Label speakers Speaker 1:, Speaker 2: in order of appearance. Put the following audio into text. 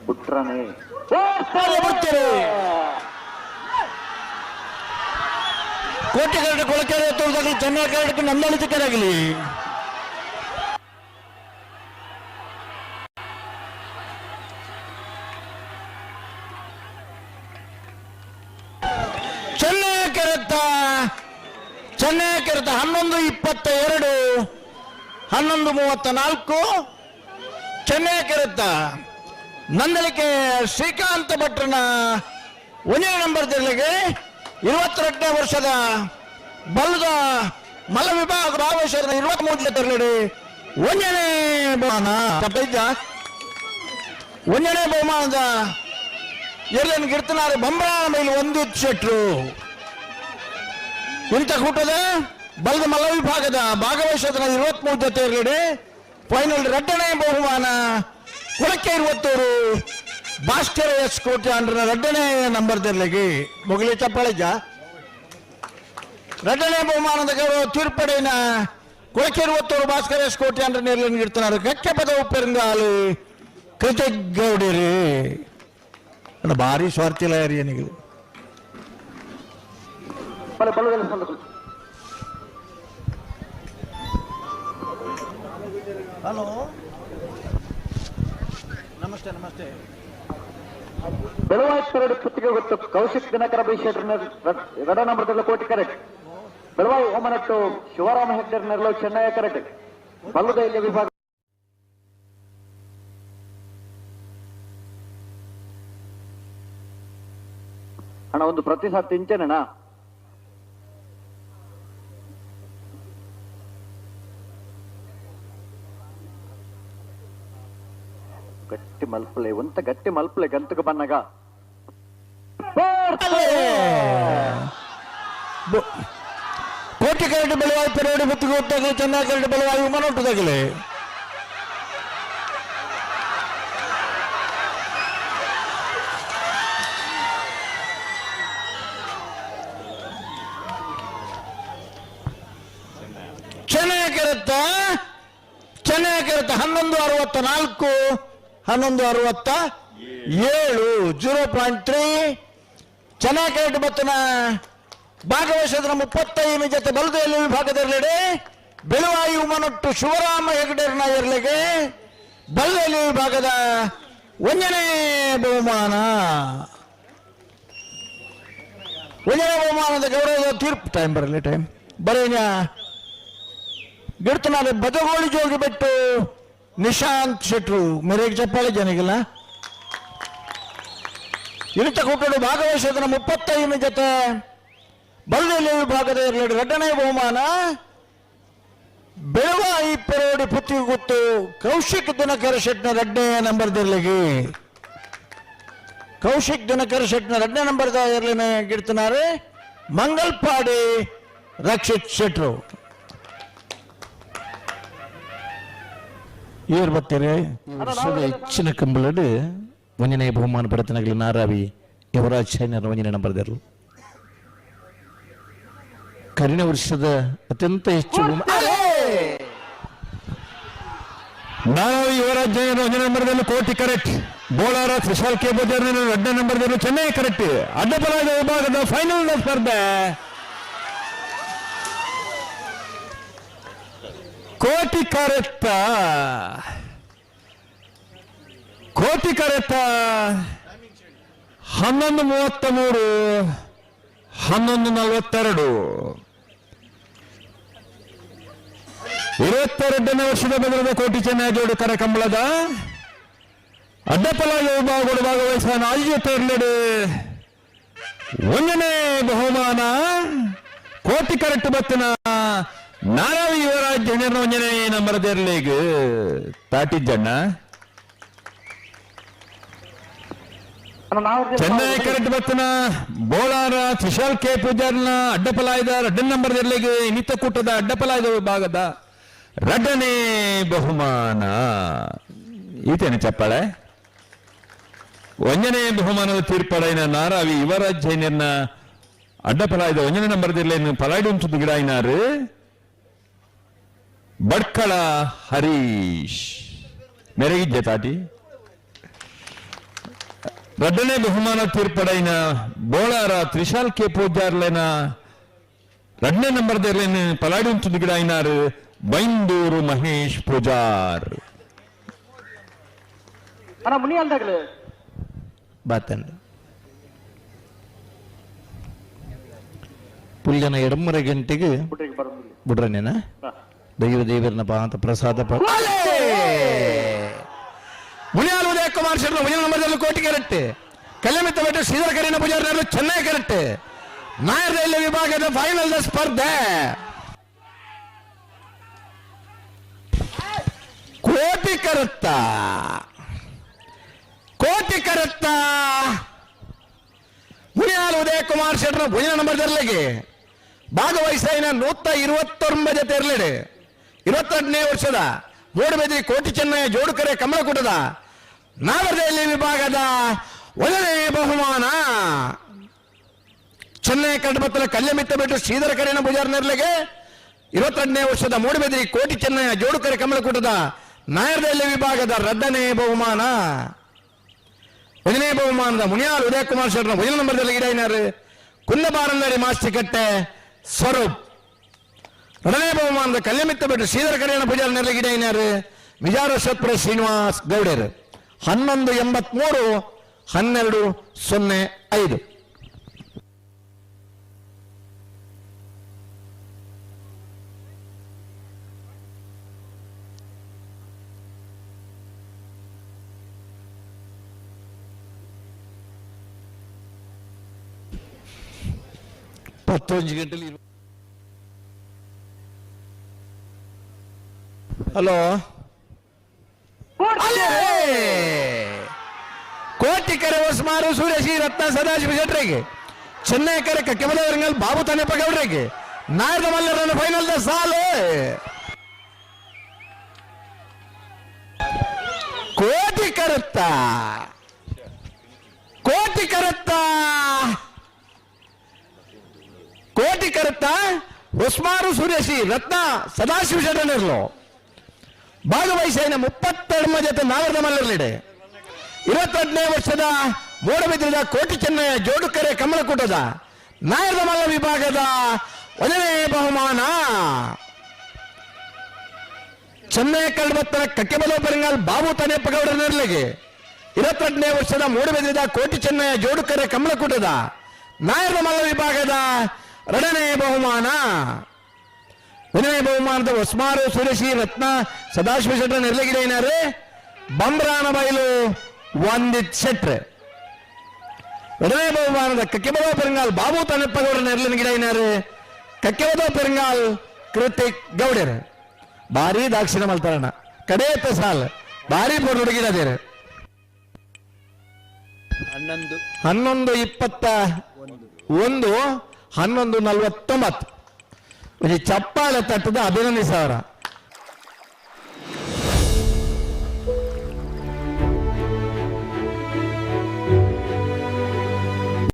Speaker 1: ಪುಟ್ರನೇ
Speaker 2: ಕೋಟೆ ಕರಡು ಕೊಳಕೆರೆ ಎತ್ತುವುದಾಗಲಿ ಚೆನ್ನೈ ಕರಡಕ್ಕೆ ನಂದಾಳಿತಕ್ಕರಾಗಲಿ ಚೆನ್ನೈ ಕೆರೆತ 11:22 11:34 ಚೆನ್ನೈ ಕೆರೆತ ನಂದಳಿಕೆ ಶ್ರೀಕಾಂತ ಭಟ್ರನ 1ನೇ ನಂಬರ್ ಜಲ್ಲಿಗೆ 22ನೇ ವರ್ಷದ ಬಲದ ಮಲ್ಲ ವಿಭಾಗ ಭಾಗವಹಿಸಿದ 23ನೇ ತರಗತಿ 1ನೇ ಬಹುಮಾನ 1ನೇ ಬಹುಮಾನದ ಎಲ್ಲಿನ ಗಿರ್ತನಾರು ಬಂಬರಾನ ಮೇಲೆ 1 ಶೆಟ್ರು ಇಂಥ ಕೂಟದ ಬಲದ ಮಲ್ಲ ವಿಭಾಗದ ಭಾಗವಹಿಸಿದ 23 ಜೊತೆಯಲ್ಲಿ ಫೈನಲ್ 2ನೇ ಬಹುಮಾನ ಕೊಳಕೆ 20 ಭಾಸ್ಕರ ಎಸ್ ಕೋಟೆ ಅಂಡ್ರ 2ನೇ ನಂಬರ್ ದರ್ಲಿಗೆ ಮುಗಲಿ ಚಪ್ಪಳಿಜ 2ನೇ ಬಹುಮಾನದ ಗೌರವ ತೀರ್ಪಡೆಯ ಕೊಳಕೆ 20 ಭಾಸ್ಕರ ಎಸ್ ಕೋಟೆ ಅಂಡ್ರ ನೇರ್ಲಿನ ಇರ್ತಾರ ಕಕ್ಕೆ ಪದ ಉಪ್ಪೆರಂಗಾಲು ಕೃತಜ್ಞೌಡಿರಿ ಭಾರಿ ಸ್ವಾರ್ಥಿಲ ಏನಿಗೆ ಹಲೋ ನಮಸ್ತೆ ನಮಸ್ತೆ
Speaker 1: ಬೆಳವಾಯಿ ಪುತ್ತಿಗೆ ಗೊತ್ತು ಕೌಶಿಕ್ ದಿನಕರ ಬೈಶೇಟ್ರ 2ನೇ ನಂಬರ್ ಕೋಟಿ ಕರೆಕ್ಟ್ ಬೆಳವಾಯಿ ಓಮನಟ್ಟು ಶಿವರಾಮ ಹೆಗ್ಡರ್ ನೆರಳು ಚೆನ್ನೈ ಕರೆಕ್ಟ್ ಬಲ್ಲದ ಇಲ್ಲಿ ವಿಭಾಗ ಅಣ್ಣ ಒಂದು ಪ್ರತಿಶತ ತಿಂಚೇನಣ್ಣ ಗಟ್ಟಿ ಮಲ್ಪಲೆ ಒಂತ ಗಟ್ಟಿ ಮಲ್ಪಲೆ ಗಂತಕ ಬನ್ನಗ
Speaker 2: ಕೋಟಿ ಕರಡು ಬೆಳವಾಯಿ ಪೆರಡು ಬುತ್ತಿಗೆ ಹೊತ್ತಾಗಲಿ ಚೆನ್ನೈ ಕರಡು ಬೆಳವಾಯಿ ವಿಮಾನ ಹುಟ್ಟದಾಗಲಿ ಚೆನ್ನೈ ಕೆರೆತ 11:64 11:67 0.3 ಚೆನ್ನೈ ಕೆರೆಟ್ ಬತ್ತನ ಭಾಗವಹಿಸಿದ 35 ಜೊತೆ ಬಲದಲ್ಲಿ ವಿಭಾಗದಲ್ಲೆಡೆ ಬೆಳವಾಯಿ ಉಮನೊಟ್ಟು ಶಿವರಾಮ ಹೆಗ್ಡೇರ್ನ ಎರಲಿಗೆ ಬಲದಲ್ಲಿ ವಿಭಾಗದ 1ನೇ ಬಹುಮಾನ 1ನೇ ಬಹುಮಾನದ ಗೌರವದ ತೀರ್ಪು ಟೈಮ್ ಬರಲಿ ಟೈಮ್ ಬರೇನ ಗಿಡ್ತನಾರೆ ಬದಗೋಳಿ ಜೋಗಿ ಬಿಟ್ಟು ನಿಶಾಂತ್ ಶೆಟ್ರು ಮೇರೆಗೆ ಚಪ್ಪಾಳೆ ಜನಿಗಿಲ್ಲ ಇರುತ್ತ ಕೂಟಡು ಭಾಗವಹಿಸಿದ 35 ಜೊತೆ ಬಲದಲ್ಲಿ ವಿಭಾಗದ 2ನೇ ಬಹುಮಾನ ಬೆಳವಾಯಿ ಪೆರೋಡಿ ಪುತ್ತಿಗೆ ಗೊತ್ತು ಕೌಶಿಕ್ ದಿನಕರ ಶೆಟ್ನ 2ನೇ ನಂಬರ್ ದರ್ಲಿಗೆ ಕೌಶಿಕ್ ದಿನಕರ ಶೆಟ್ನ 2ನೇ ನಂಬರ್ ದರ್ಲಿನ ಗಿಡ್ತನಾರೆ ಮಂಗಲ್ಪಾಡಿ ರಕ್ಷಿತ್ ಶೆಟ್ರು ಇವರು ಬರ್ತಾರೆ ಹೆಚ್ಚಿನ ಕಂಬಳಡು 1ನೇ ಬಹುಮಾನ ಪಡೆತನಗಳು ನಾರಾವಿ ಯುವರಾಜ್ ಶೈನರ್ 1ನೇ ನಂಬರ್ದರು ಕರಿನ ವರ್ಷದ ಅತ್ಯಂತ ಹೆಚ್ಚು ನಾರಾವಿ ಯುವರಾಜ್ ಶೈನರ್ 1ನೇ ನಂಬರ್ದಲ್ಲಿ ಕೋಟಿ ಕರೆಕ್ಟ್ ಬೋಳಾರ ವಿಶಾಲ್ ಕೆ ಬೋಜರ್ 2ನೇ ನಂಬರ್ದಲ್ಲಿ ಚೆನ್ನೈ ಕರೆಕ್ಟ್ ಅಡ್ಡಪರಾದ ವಿಭಾಗದ ಫೈನಲ್ ಸ್ಪರ್ಧೆ ಕೋಟಿ ಕರೆತ್ತ 11:33 11:42 22ನೇ ವರ್ಷದ ಬೆದರದ ಕೋಟಿ ಚೆನ್ನೈ ಜೋಡಿ ಕರೆ ಕಂಬಳದ ಅಡ್ಡಪಲಾಯ ವಿಭಾಗಗಳು ಭಾಗವಹಿಸುವ 4 ಜೊತೆ 1ನೇ ಬಹುಮಾನ ಕೋಟಿ ಕರೆಕ್ಟ್ ಬತ್ತಿನ ನಾರಾವಿ ಯುವರಾಜ್ ಜನರ 1ನೇ ನಂಬರ್ ದೇರ್ಲಿಗೆ ತಾಟಿಜ್ಜಣ್ಣ ಚೆನ್ನೈ ಕರೆಕ್ಟ್ ಬತ್ತನ ಬೋಳಾರ ವಿಶಾಲ್ ಕೆ ಪೂಜಾರ್ನ ಅಡ್ಡಪಲಾಯದ 2ನೇ ನಂಬರ್ ದೇರ್ಲಿಗೆ ನಿತ್ಯ ಕೂಟದ ಅಡ್ಡಪಲಾಯದ ವಿಭಾಗದ 2ನೇ ಬಹುಮಾನ ಈತೇನೆ ಚಪ್ಪಾಳೆ 1ನೇ ಬಹುಮಾನದ ತೀರ್ಪಡೆಯ ನಾರಾವಿ ಯುವರಾಜ್ ಜೈನರ್ನ ಅಡ್ಡಪಲಾಯದ 1ನೇ ನಂಬರ್ ದೇರ್ಲಿ ಪಲಾಡಿ ಉಂಟು ಗಿಡ ಐನಾರು ಬಡ್ಕಳ ಹರೀಶ್ ಮೆರಗಿದ್ದೆ ತಾಟಿ ಎರಡನೇ ಬಹುಮಾನ ತೀರ್ಪಡೈನ ಬೋಳಾರ ತ್ರಿಶಾಲ್ ಕೆ ಪೂಜಾರ್ಲೆನ ಎರಡನೇ ನಂಬರ್ ದೇರ್ಲೇನ ಪಲಾಡಿ ಉಂಟು ಗಿಡ ಐನಾರು ಬೈಂದೂರು ಮಹೇಶ್ ಪೂಜಾರ್
Speaker 1: ಅಣ್ಣ ಮುನಿಯಲ್ದಾಗ್ಲಿ
Speaker 2: ಬಾತಂಡ ಪುಲ್ಯನ ಎಡಮರ ಗಂಟೆಗೆ ಬಿಡ್ರನೇನ ದೈವರನ ಪಾಂತ ಪ್ರಸಾದ ಮುನಿಯಾಲ್ ಉದಯ ಕುಮಾರ್ ಶರ್ಮಾ ಮುನಿಯ ನಂಬರ್ದಲ್ಲಿ ಕೋಟಿ ಕೆರಟ್ಟೆ ಕಲ್ಯಾಮಿತ್ತ ಬೆಟ್ಟ ಶ್ರೀಧರ ಕರೀನ ಪೂಜಾರಿನವರು ಚೆನ್ನೈ ಕೆರಟ್ಟೆ ನಾಯರ್ ರೈಲ್ವೆ ವಿಭಾಗದ ಫೈನಲ್ ಸ್ಪರ್ಧೆ ಕೋಟಿ ಕರತ್ತ ಮುನಿಯಾಲ್ ಉದಯ ಕುಮಾರ್ ಶೆಟ್ರ ಭುಜನ ನಂಬರ್ ತೆರಲಿಗೆ ಭಾಗವಹಿಸಿನ 129 ತೆರಲಿಡೆ 22ನೇ ವರ್ಷದ ಮೂಡಬಿದ್ರಿ ಕೋಟಿ ಚೆನ್ನೈ ಜೋಡುಕರೆ ಕಮಲಕೂಟದ ನಾಗರಹಳ್ಳಿ ವಿಭಾಗದ 1ನೇ ಬಹುಮಾನ ಚೆನ್ನೈ ಕಡ್ಬತ್ತಲ ಕಲ್ಯಮಿತ್ತ ಬೆಟ್ಟು ಶ್ರೀಧರ ಕರೀನ ಪೂಜಾರ್ ನೆರಳಿಗೆ 22ನೇ ವರ್ಷದ ಮೂಡಬಿದ್ರಿ ಕೋಟಿ ಚೆನ್ನೈ ಜೋಡುಕರೆ ಕಮಲಕೂಟದ ನಾಗರಹಳ್ಳಿ ವಿಭಾಗದ 2ನೇ ಬಹುಮಾನ 1ನೇ ಬಹುಮಾನದ ಮುನಿಯಾಲ್ ಉದಯ ಕುಮಾರ್ ಶೆಟ್ರ ಮೊದಲ ನಂಬರ್ದಲ್ಲಿ ಗಿಡೈನಾರು ಕುಂದಬಾರಂದಡಿ ಮಾಸ್ತಿಕಟ್ಟೆ ಸ್ವರೂಪ್ 2ನೇ ಬಹುಮಾನದ ಕಲ್ಯಮಿತ್ತ ಬೆಟ್ಟು ಶ್ರೀಧರ ಕರೀನ ಪೂಜಾರ್ ನೆರಳಿ ಗಿಡೈನಾರು ವಿಜಾರಶತ್ಪುರ ಶ್ರೀನಿವಾಸ್ ಗೌಡರ್ 1183 1205 11 ಗಂಟೆಲಿ ಹಲೋ ಕೋಟಿಕೆರೆ ಹೊಸಮಾರು ಸೂರ್ಯಶ್ರೀ ರತ್ನ ಸದಾಶಿವ ಶೆಟ್ರಿಗೆ ಚೆನ್ನೈ ಕೆರೆ ಕೆಮಲವರಂಗಲ್ ಬಾಬು ತನೆಪ್ಪ ಗೌಡ್ರಿಗೆ ನಾಯದ ಮಲ್ಲರನ್ನು ಫೈನಲ್ ಸಾಲು ಕೋಟಿ ಕರುತ್ತ ಹೊಸ್ಮಾರು ಸೂರ್ಯಶ್ರೀ ರತ್ನ ಸದಾಶಿವ ಶೆಟ್ಟರ್ನರ್ಲು ಭಾಗವಹಿಸಿನ 32 ಜೊತೆ ನಾಗರದ ಮಲ್ಲರ್ಲಿಡೆ 22ನೇ ವರ್ಷದ ಮೂಡಬಿದ್ರದ ಕೋಟಿ ಚೆನ್ನೈ ಜೋಡುಕರೆ ಕಮಲಕೂಟದ ನಾಗರದ ಮಲ್ಲ ವಿಭಾಗದ 1ನೇ ಬಹುಮಾನ ಚೆನ್ನೈ ಕಲ್ಬತ್ತರ ಕಕ್ಕೆಬಲ ಪೆರಂಗಾಲ್ ಬಾಬು ತನೆಪ್ಪ ಗೌಡರ ನೆರಳಿಗೆ 22ನೇ ವರ್ಷದ ಮೂಡಬಿದ್ರದ ಕೋಟಿ ಚೆನ್ನೈ ಜೋಡುಕರೆ ಕಮಲಕೂಟದ ನಾಗರದ ಮಲ್ಲ ವಿಭಾಗದ 2ನೇ ಬಹುಮಾನ 1ನೇ ಬಹುಮಾನದ ಹೊಸ್ಮಾರು ಸುರೇಶಿ ರತ್ನ ಸದಾಶಿವ ಶೆಟ್ರ ನೆರಳಿಗಿಡೇನಾರು ಬಂಬ್ರಾನ ಬಯಲು ವಂದಿತ್ ಶೆಟ್ರ್ 2ನೇ ಬಹುಮಾನದ ಕಕ್ಕೆಬದ ಪೆರಂಗಾಲ್ ಬಾಬು ತನೆಪ್ಪ ಗೌಡರ ನೆರಳಿನ ಗಿಡೈನಾರು ಕಕ್ಕೆಬದ ಪೆರಂಗಾಲ್ ಕೃತಿಕ್ ಗೌಡರ್ ಭಾರಿ ದಾಕ್ಷಿಣ ಮಲ್ತಾರಣ ಕಡೇ ಸಾಲ್ ಭಾರಿ ಪೋರ್ ಹುಡುಗಿಡದೇರು 11:21 11:49 ಚಪ್ಪಾಳೆ ತಟ್ಟದ ಅಭಿನಂದಿಸವರ